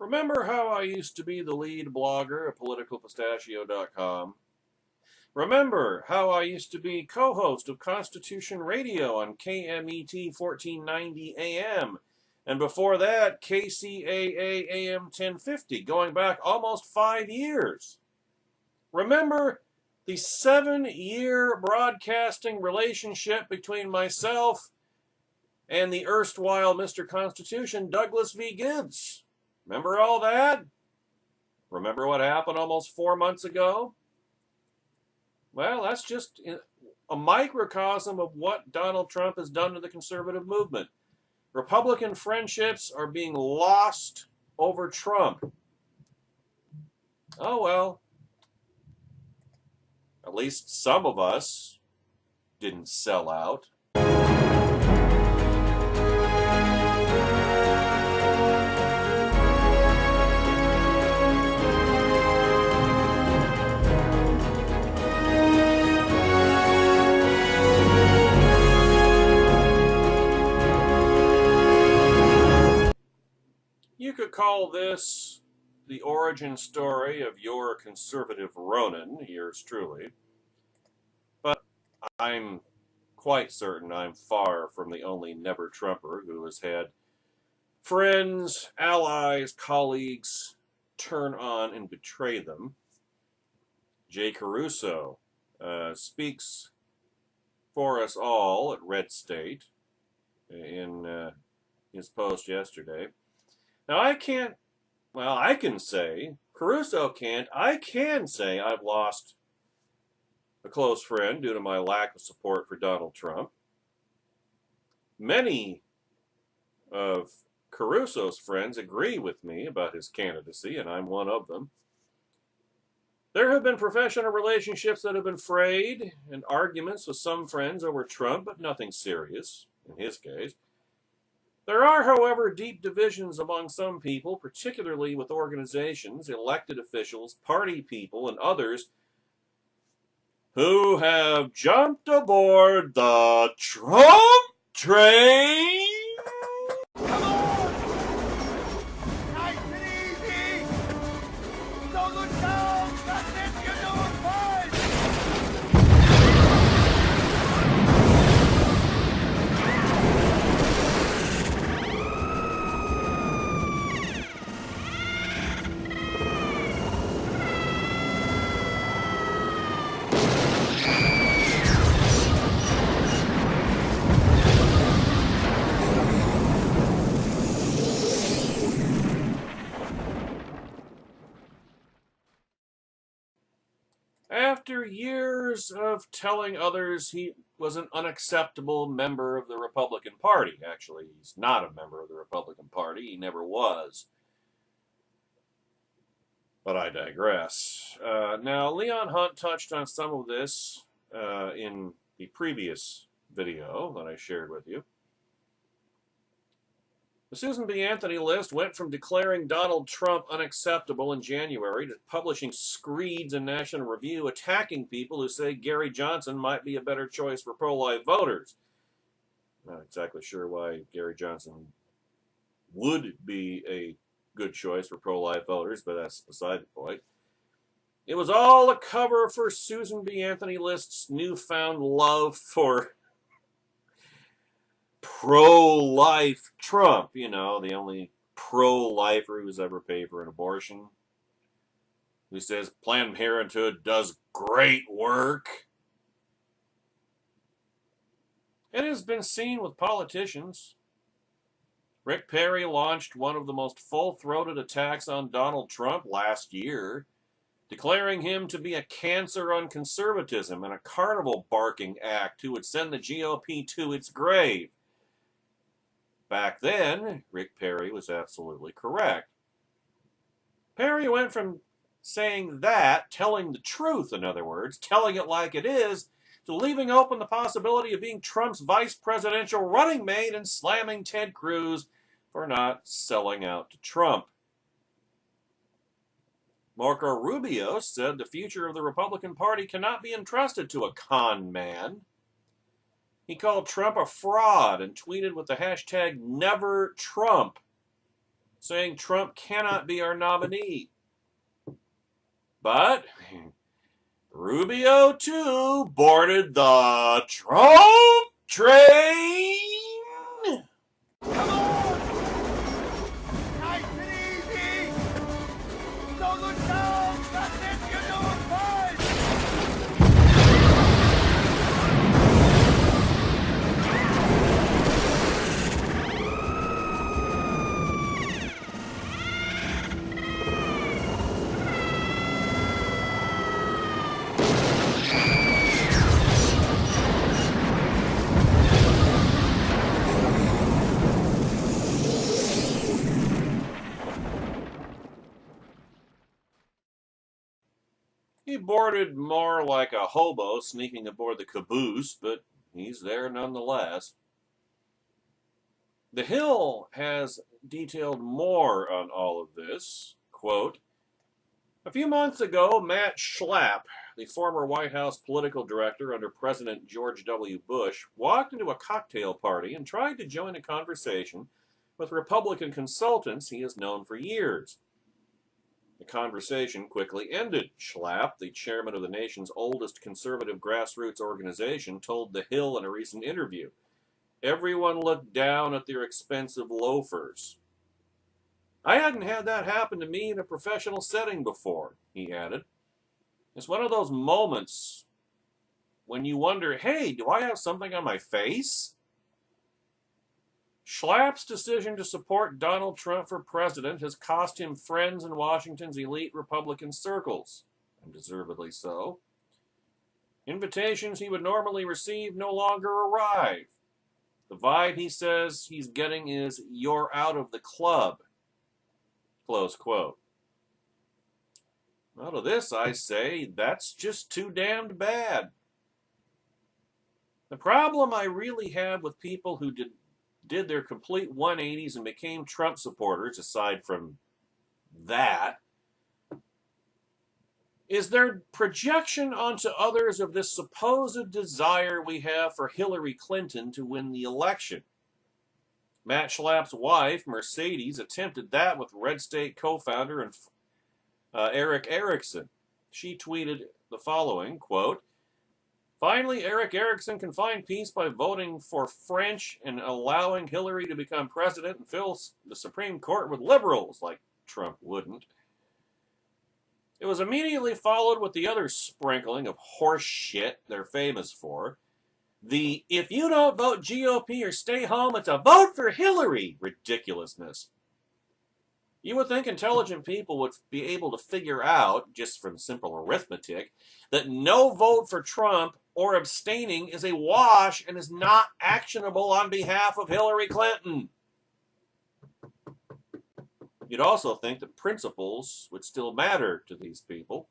Remember how I used to be the lead blogger at politicalpistachio.com? Remember how I used to be co-host of Constitution Radio on KMET 1490 AM, and before that, KCAA AM 1050, going back almost 5 years? Remember the 7-year broadcasting relationship between myself and the erstwhile Mr. Constitution, Douglas V. Gibbs? Remember all that? Remember what happened almost 4 months ago? Well, that's just a microcosm of what Donald Trump has done to the conservative movement. Republican friendships are being lost over Trump. Oh well. At least some of us didn't sell out. You could call this the origin story of your conservative Ronin, yours truly. But I'm quite certain I'm far from the only never-Trumper who has had friends, allies, colleagues turn on and betray them. Jay Caruso speaks for us all at Red State in his post yesterday. Now, I can say, Caruso can't, I can say I've lost a close friend due to my lack of support for Donald Trump. Many of Caruso's friends agree with me about his candidacy, and I'm one of them. There have been professional relationships that have been frayed and arguments with some friends over Trump, but nothing serious in his case. There are, however, deep divisions among some people, particularly with organizations, elected officials, party people, and others who have jumped aboard the Trump train. Come on! Nice and easy! Don't look down! That's it! You're doing fine! After years of telling others he was an unacceptable member of the Republican Party. Actually, he's not a member of the Republican Party. He never was. But I digress. Now, Leon Hunt touched on some of this in the previous video that I shared with you. The Susan B. Anthony list went from declaring Donald Trump unacceptable in January to publishing screeds in National Review attacking people who say Gary Johnson might be a better choice for pro-life voters. Not exactly sure why Gary Johnson would be a good choice for pro-life voters, but that's beside the point. It was all a cover for Susan B. Anthony List's newfound love for pro-life Trump, you know, the only pro-lifer who's ever paid for an abortion, who says Planned Parenthood does great work. It has been seen with politicians. Rick Perry launched one of the most full-throated attacks on Donald Trump last year, declaring him to be a cancer on conservatism and a carnival-barking act who would send the GOP to its grave. Back then, Rick Perry was absolutely correct. Perry went from saying that, telling the truth, in other words, telling it like it is, to leaving open the possibility of being Trump's vice presidential running mate and slamming Ted Cruz for not selling out to Trump. Marco Rubio said the future of the Republican Party cannot be entrusted to a con man. He called Trump a fraud and tweeted with the hashtag #NeverTrump. saying Trump cannot be our nominee. But Rubio, too, boarded the Trump train. Come on! Nice and easy! Don't look down! That's it! You're doing fine! He boarded more like a hobo sneaking aboard the caboose, but he's there nonetheless. The Hill has detailed more on all of this. Quote, a few months ago, Matt Schlapp, the former White House political director under President George W. Bush, walked into a cocktail party and tried to join a conversation with Republican consultants he has known for years. The conversation quickly ended. Schlapp, the chairman of the nation's oldest conservative grassroots organization, told The Hill in a recent interview, everyone looked down at their expensive loafers. I hadn't had that happen to me in a professional setting before, he added. It's one of those moments when you wonder, hey, do I have something on my face? Schlapp's decision to support Donald Trump for president has cost him friends in Washington's elite Republican circles, and deservedly so. Invitations he would normally receive no longer arrive. The vibe he says he's getting is, you're out of the club. Close quote. Well, to this I say, that's just too damned bad. The problem I really have with people who did their complete 180s and became Trump supporters, aside from that, is their projection onto others of this supposed desire we have for Hillary Clinton to win the election. Matt Schlapp's wife, Mercedes, attempted that with Red State co-founder and Eric Erickson. She tweeted the following, quote, finally, Eric Erickson can find peace by voting for French and allowing Hillary to become president and fill the Supreme Court with liberals, like Trump wouldn't. It was immediately followed with the other sprinkling of horse shit they're famous for. The, if you don't vote GOP or stay home, it's a vote for Hillary ridiculousness. You would think intelligent people would be able to figure out, just from simple arithmetic, that no vote for Trump or abstaining is a wash and is not actionable on behalf of Hillary Clinton. You'd also think that principles would still matter to these people,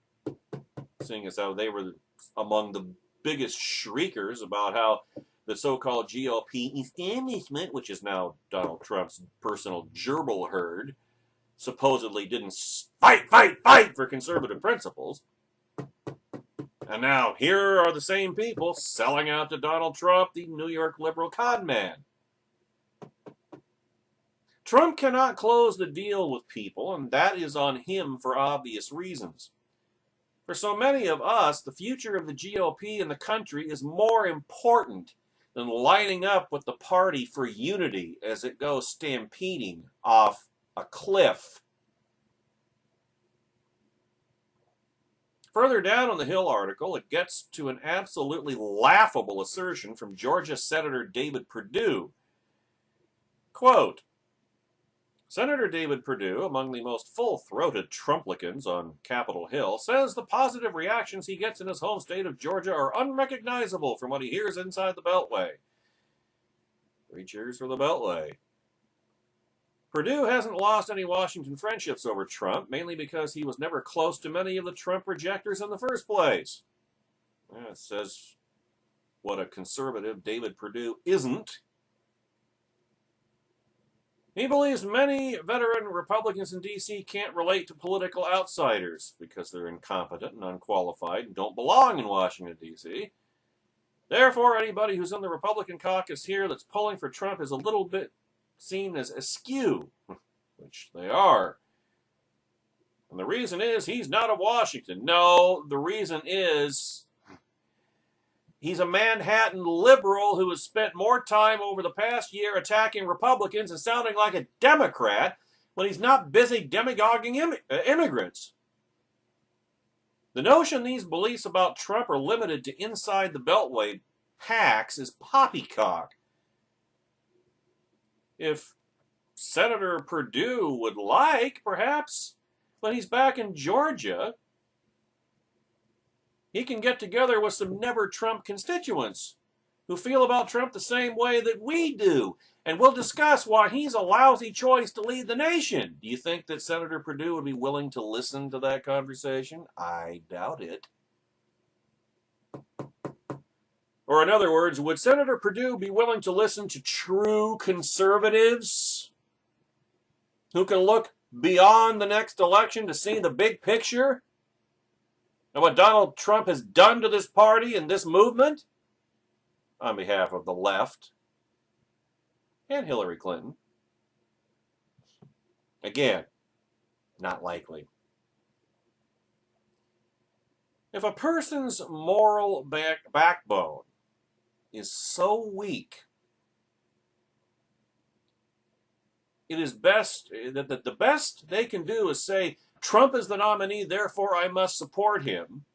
seeing as how they were among the biggest shriekers about how the so-called GOP establishment, which is now Donald Trump's personal gerbil herd, supposedly didn't fight for conservative principles. And now here are the same people selling out to Donald Trump, the New York liberal con man. Trump cannot close the deal with people, and that is on him for obvious reasons. For so many of us, the future of the GOP and the country is more important than lining up with the party for unity as it goes stampeding off a cliff. Further down on the Hill article, it gets to an absolutely laughable assertion from Georgia Senator David Perdue. Quote, Senator David Perdue, among the most full-throated Trumplicans on Capitol Hill, says the positive reactions he gets in his home state of Georgia are unrecognizable from what he hears inside the Beltway. 3 cheers for the Beltway. Perdue hasn't lost any Washington friendships over Trump, mainly because he was never close to many of the Trump rejectors in the first place. It says what a conservative David Perdue isn't. He believes many veteran Republicans in D.C. can't relate to political outsiders because they're incompetent and unqualified and don't belong in Washington, D.C. Therefore, anybody who's in the Republican caucus here that's pulling for Trump is a little bit seen as askew, which they are. And the reason is he's not a Washington. No, the reason is he's a Manhattan liberal who has spent more time over the past year attacking Republicans and sounding like a Democrat when he's not busy demagoguing immigrants. The notion these beliefs about Trump are limited to inside the Beltway hacks is poppycock. If Senator Perdue would like, perhaps, when he's back in Georgia, he can get together with some never-Trump constituents who feel about Trump the same way that we do, and we'll discuss why he's a lousy choice to lead the nation. Do you think that Senator Perdue would be willing to listen to that conversation? I doubt it. Or in other words, would Senator Perdue be willing to listen to true conservatives who can look beyond the next election to see the big picture and what Donald Trump has done to this party and this movement on behalf of the left and Hillary Clinton? Again, not likely. If a person's moral backbone is so weak, it is best that the best they can do is say, Trump is the nominee, therefore I must support him.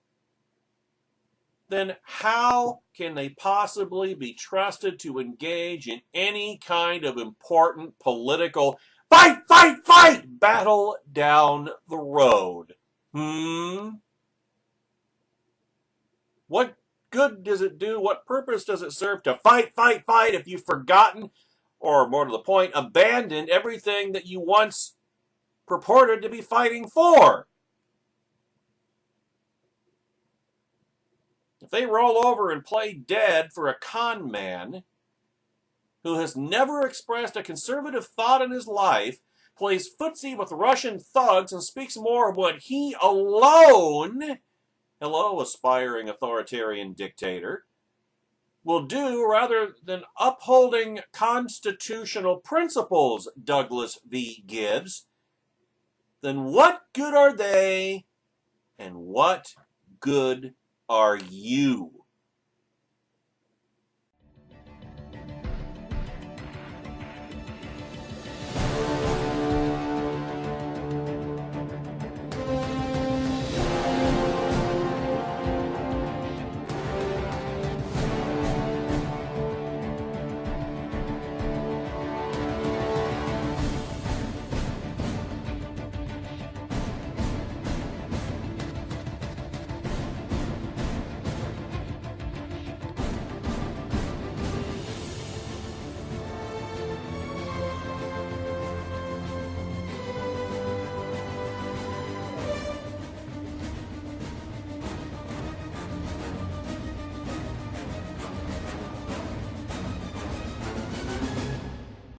Then how can they possibly be trusted to engage in any kind of important political fight battle down the road? What good does it do? What purpose does it serve to fight if you've forgotten, or more to the point, abandoned everything that you once purported to be fighting for? If they roll over and play dead for a con man who has never expressed a conservative thought in his life, plays footsie with Russian thugs, and speaks more of what he alone, hello, aspiring authoritarian dictator, will do rather than upholding constitutional principles, Douglas V. Gibbs, then what good are they and what good are you?